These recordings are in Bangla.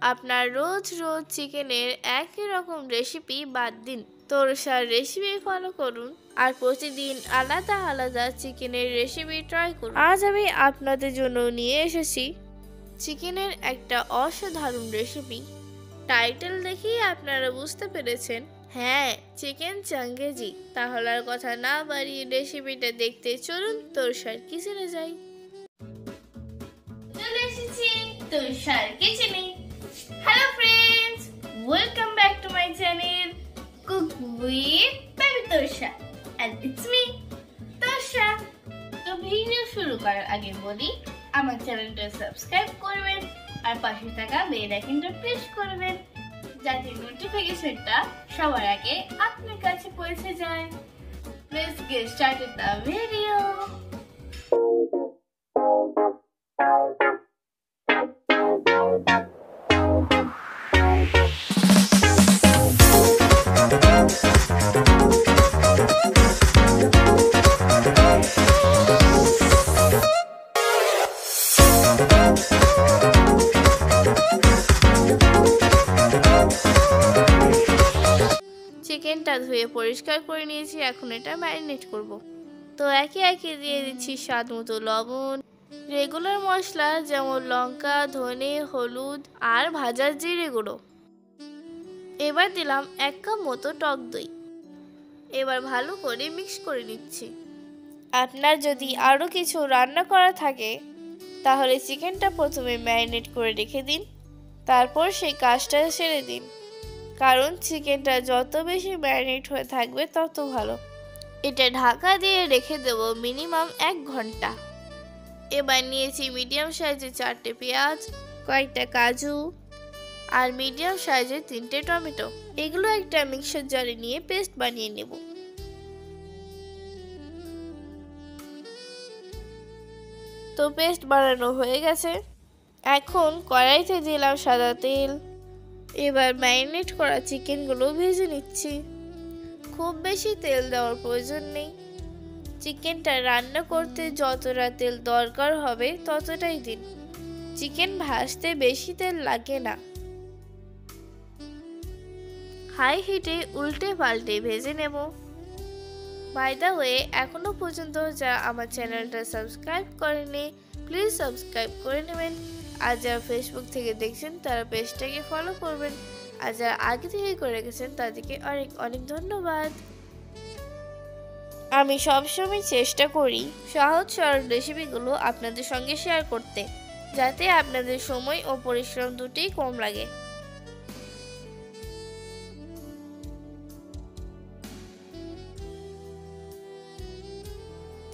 আপনার রোজ রোজ চিকেনের একই রকম রেসিপি বাদ দিন, তোরসার রেসিপি ফলো করুন আর প্রতিদিন আলাদা আলাদা চিকেনের রেসিপি ট্রাই করুন। আজ আমি আপনাদের জন্য নিয়ে এসেছি চিকেনের একটা অসাধারণ রেসিপি। টাইটেল দেখেই আপনারা বুঝতে পেরেছেন, হ্যাঁ, চিকেন চাঙ্গেজি। তাহলে আর কথা না বাড়িয়ে রেসিপিটা দেখতে চলুন তোরসার কিচেনে যাই। চলে এসেছি তোরসার কিচেনে। Hello friends, welcome back to my channel cook with baby Torsa, and it's me Torsa. তো ভিডিও শুরু করার আগে বলি, আমার চ্যানেলটা সাবস্ক্রাইব করবেন আর পাশে থাকা বেল আইকনটা প্রেস করবেন যাতে নোটিফিকেশনটা সবার আগে আপনার কাছে পৌঁছে যায়। Let's get started the video. চিকেনটা ধুয়ে পরিষ্কার করে নিয়েছি, এখন এটা ম্যারিনেট করব। তো একে একে দিয়ে দিচ্ছি স্বাদ মতো লবণ, রেগুলার মশলা যেমন লঙ্কা, ধনে, হলুদ আর ভাজার জিরে গুঁড়ো। এবার দিলাম 1 কাপ মতো টক দই। এবার ভালো করে মিক্স করে নিচ্ছি। আপনার যদি আরও কিছু রান্না করা থাকে তাহলে চিকেনটা প্রথমে ম্যারিনেট করে রেখে দিন, তারপর সেই কাজটা সেরে দিন, কারণ চিকেনটা যত বেশি ম্যারিনেট হয়ে থাকবে তত ভালো। এটা ঢাকা দিয়ে রেখে দেব মিনিমাম 1 ঘন্টা। এবার নিয়েছি মিডিয়াম সাইজের 4টে পেঁয়াজ, কয়েকটা কাজু আর মিডিয়াম সাইজের 3টে টমেটো। এগুলো একটা মিক্সার জারে নিয়ে পেস্ট বানিয়ে নেব। তো পেস্ট বানানো হয়ে গেছে, এখন কড়াইতে দিলাম সাদা তেল। এবার ম্যারিনেট করা চিকেনগুলো ভেজে নিচ্ছি। খুব বেশি তেল দেওয়ার প্রয়োজন নেই, চিকেনটা রান্না করতে যতটা তেল দরকার হবে ততটাই দিন। চিকেন ভাজতে বেশি তেল লাগে না। হাই হিটে উল্টে পাল্টে ভেজে নেব। বাই দ্য ওয়ে, এখনো পর্যন্ত যা আমার চ্যানেলটা সাবস্ক্রাইব করেনি প্লিজ সাবস্ক্রাইব করে নেবেন। আর যারা ফেসবুক থেকে দেখছেন তারা পেজটাকে ফলো করবেন, আর যারা আগে থেকে করে রেখেছেন তাদেরকে অনেক অনেক ধন্যবাদ। আমি সবসময় চেষ্টা করি সহজ সরল রেসিপিগুলো আপনাদের সঙ্গে শেয়ার করতে, যাতে আপনাদের সময় ও পরিশ্রম দুটোই কম লাগে।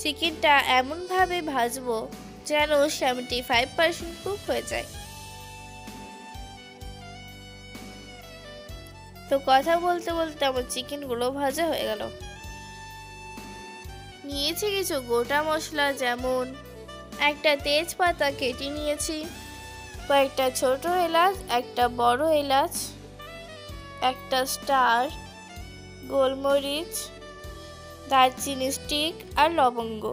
চিকেনটা এমনভাবে ভাজবো যেন 75% কুক হয়ে যায়। তো কথা বলতে বলতে আমার চিকেনগুলো ভাজা হয়ে গেল। নিয়েছি কিছু গোটা মশলা, যেমন একটা তেজপাতা কেটে নিয়েছি, কয়েকটা ছোট এলাচ, একটা বড় এলাচ, একটা স্টার, গোলমরিচ, দারচিনি স্টিক আর লবঙ্গ।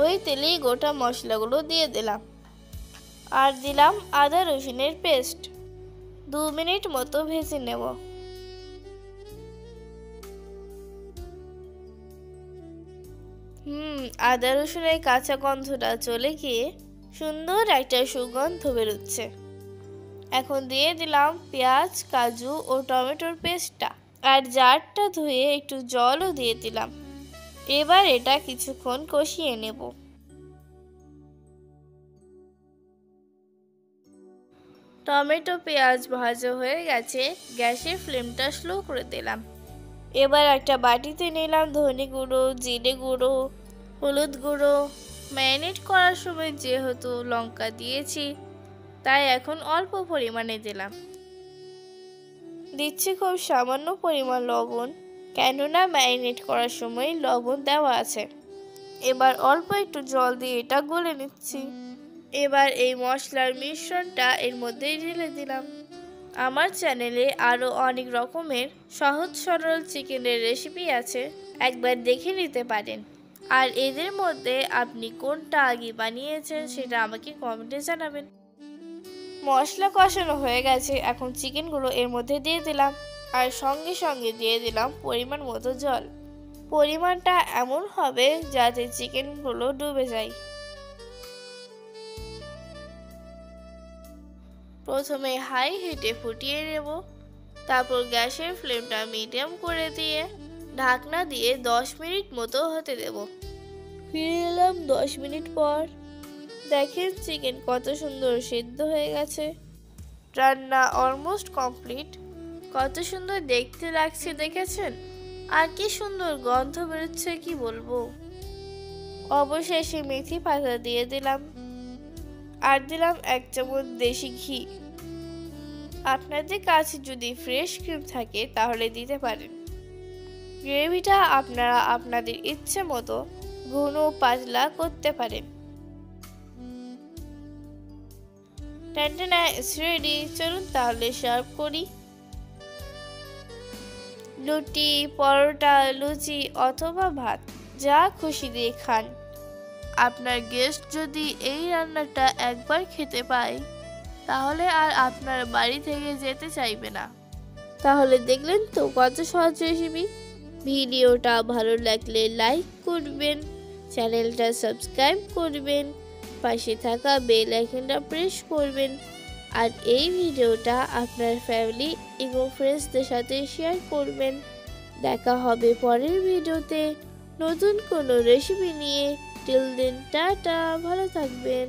ওই তেলেই গোটা মশলাগুলো দিয়ে দিলাম আর দিলাম আদা রসুনের পেস্ট। 2 মিনিট মতো ভেজে নেব। আদা রসুনের কাঁচা গন্ধটা চলে গিয়ে সুন্দর একটা সুগন্ধ বেরোচ্ছে। এখন দিয়ে দিলাম পেঁয়াজ, কাজু ও টমেটোর পেস্টটা, আর জারটা ধুয়ে একটু জলও দিয়ে দিলাম। এবার এটা কিছুক্ষণ কষিয়ে নেব। টমেটো পেঁয়াজ ভাজা হয়ে গেছে, গ্যাসের ফ্লেমটা স্লো করে দিলাম। এবার একটা বাটিতে নিলাম ধনে গুঁড়ো, জিরে গুঁড়ো, হলুদ গুঁড়ো। ম্যারিনেট করার সময় যেহেতু লঙ্কা দিয়েছি তাই এখন অল্প পরিমাণে দিলাম। দিচ্ছি খুব সামান্য পরিমাণ লবণ, কেননা ম্যারিনেট করার সময় লবণ দেওয়া আছে। এবার অল্প একটু জল দিয়ে এটা গলে নিচ্ছি। এবার এই মশলার মিশ্রণটা এর মধ্যে ঢেলে দিলাম। আমার চ্যানেলে আরও অনেক রকমের সহজ সরল চিকেনের রেসিপি আছে, একবার দেখে নিতে পারেন। আর এদের মধ্যে আপনি কোনটা আগে বানিয়েছেন সেটা আমাকে কমেন্টে জানাবেন। মশলা কষানো হয়ে গেছে, এখন চিকেনগুলো এর মধ্যে দিয়ে দিলাম আর সঙ্গে সঙ্গে দিয়ে দিলাম পরিমাণ মতো জল। পরিমাণটা এমন হবে যাতে চিকেনগুলো ডুবে যায়। প্রথমে হাই হিটে ফুটিয়ে নেব, তারপর গ্যাসের ফ্লেমটা মিডিয়াম করে দিয়ে ঢাকনা দিয়ে 10 মিনিট মতো হতে দেব। ফিরে এলাম 10 মিনিট পর। দেখেন চিকেন কত সুন্দর সিদ্ধ হয়ে গেছে। রান্না অলমোস্ট কমপ্লিট। কত সুন্দর দেখতে লাগছে দেখেছেন, আর কি সুন্দর গন্ধ বেরোচ্ছে কি বলবো। অবশেষে মেথি পাতা দিয়ে দিলাম আর দিলাম 1 চামচ দেশি ঘি। আপনাদের কাছে যদি ফ্রেশ ক্রিম থাকে তাহলে দিতে পারেন। গ্রেভিটা আপনারা আপনাদের ইচ্ছে মতো ঘন পাতলা করতে পারেন। টানটানা ইজ রেডি। চলুন তাহলে সার্ভ করি। রুটি, পরোটা, লুচি অথবা ভাত, যা খুশি দিয়ে খান। আপনার গেস্ট যদি এই রান্নাটা একবার খেতে পায় তাহলে আর আপনার বাড়ি থেকে যেতে চাইবে না। তাহলে দেখলেন তো কত সহজ রেসিপি। ভিডিওটা ভালো লাগলে লাইক করবেন, চ্যানেলটা সাবস্ক্রাইব করবেন, পাশে থাকা বেল আইকনটা প্রেস করবেন আর এই ভিডিওটা আপনার ফ্যামিলি এবং ফ্রেন্ডসদের সাথে শেয়ার করবেন। দেখা হবে পরের ভিডিওতে নতুন কোনো রেসিপি নিয়ে। টিল দেন টাটা, ভালো থাকবেন।